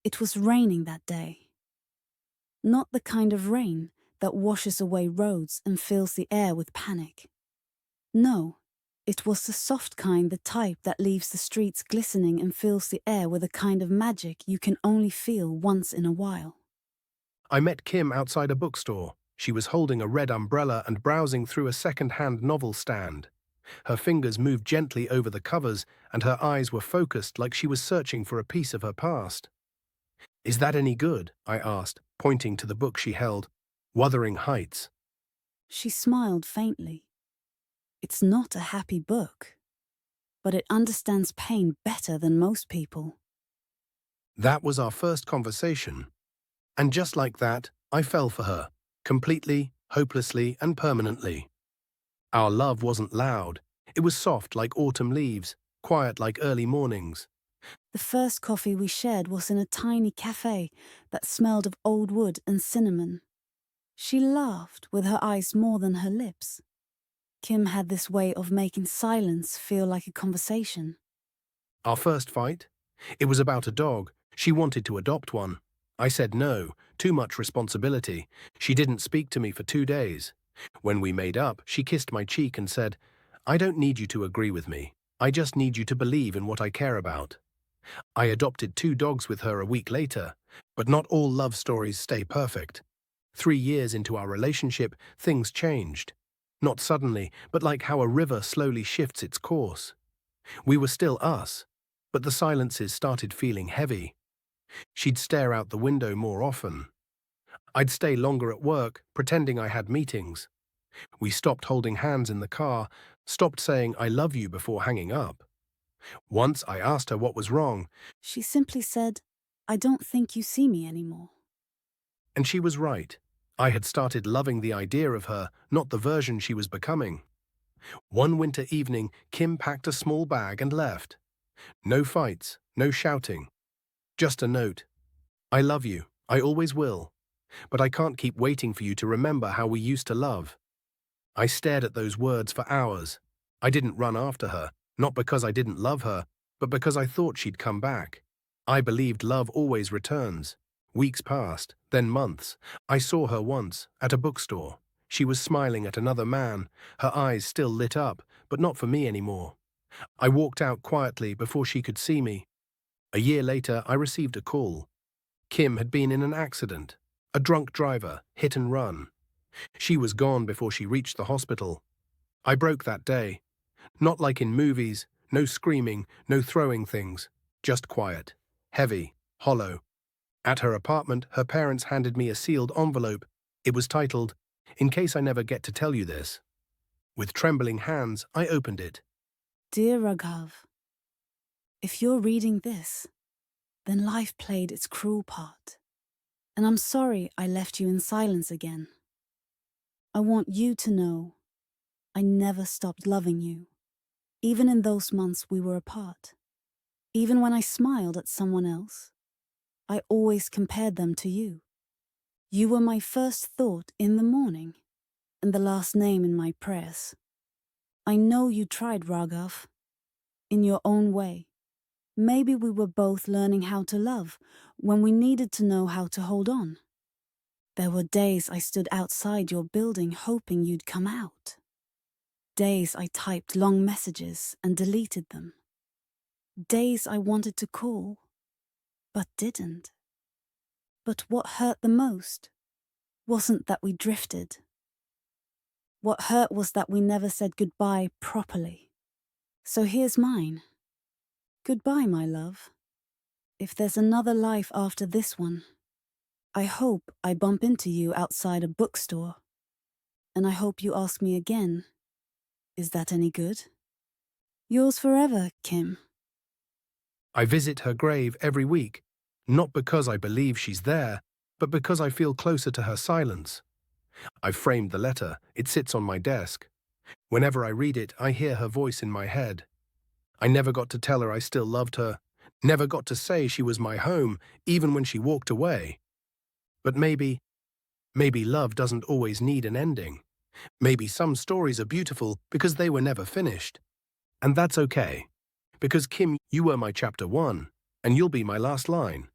It was raining that day. Not the kind of rain that washes away roads and fills the air with panic. No, it was the soft kind, the type that leaves the streets glistening and fills the air with a kind of magic you can only feel once in a while. I met Kim outside a bookstore. She was holding a red umbrella and browsing through a second-hand novel stand. Her fingers moved gently over the covers, and her eyes were focused like she was searching for a piece of her past. "Is that any good?" I asked, pointing to the book she held, Wuthering Heights. She smiled faintly. It's not a happy book, but it understands pain better than most people. That was our first conversation. And just like that, I fell for her, completely, hopelessly, and permanently. Our love wasn't loud. It was soft like autumn leaves, quiet like early mornings. The first coffee we shared was in a tiny cafe that smelled of old wood and cinnamon. She laughed with her eyes more than her lips. Kim had this way of making silence feel like a conversation. Our first fight? It was about a dog. She wanted to adopt one. I said no, too much responsibility. She didn't speak to me for 2 days. When we made up, she kissed my cheek and said, "I don't need you to agree with me. I just need you to believe in what I care about." I adopted 2 dogs with her a week later, but not all love stories stay perfect. 3 years into our relationship, things changed. Not suddenly, but like how a river slowly shifts its course. We were still us, but the silences started feeling heavy. She'd stare out the window more often. I'd stay longer at work, pretending I had meetings. We stopped holding hands in the car, stopped saying "I love you" before hanging up. Once I asked her what was wrong, She simply said, "I don't think you see me anymore." and she was right. I had started loving the idea of her, not the version she was becoming. One winter evening, Kim packed a small bag and left. No fights, no shouting. Just a note. "I love you. I always will. But I can't keep waiting for you to remember how we used to love." I stared at those words for hours. I didn't run after her, not because I didn't love her, but because I thought she'd come back. I believed love always returns. Weeks passed, then months. I saw her once, at a bookstore. She was smiling at another man, her eyes still lit up, but not for me anymore. I walked out quietly before she could see me. A year later, I received a call. Kim had been in an accident. A drunk driver, hit and run. She was gone before she reached the hospital. I broke that day. Not like in movies, no screaming, no throwing things. Just quiet, heavy, hollow. At her apartment, her parents handed me a sealed envelope. It was titled, "In case I never get to tell you this." With trembling hands, I opened it. Dear Raghav, if you're reading this, then life played its cruel part. And I'm sorry I left you in silence again. I want you to know I never stopped loving you, even in those months we were apart. Even when I smiled at someone else, I always compared them to you. You were my first thought in the morning and the last name in my prayers. I know you tried, Raghav, in your own way. Maybe we were both learning how to love when we needed to know how to hold on. There were days I stood outside your building hoping you'd come out. Days I typed long messages and deleted them. Days I wanted to call, but didn't. But what hurt the most wasn't that we drifted. What hurt was that we never said goodbye properly. So here's mine. Goodbye, my love. If there's another life after this one, I hope I bump into you outside a bookstore. And I hope you ask me again, is that any good? Yours forever, Kim. I visit her grave every week, not because I believe she's there, but because I feel closer to her silence. I've framed the letter. It sits on my desk. Whenever I read it, I hear her voice in my head. I never got to tell her I still loved her, never got to say she was my home, even when she walked away. But maybe love doesn't always need an ending. Maybe some stories are beautiful because they were never finished. And that's okay. Because Kim, you were my chapter 1, and you'll be my last line.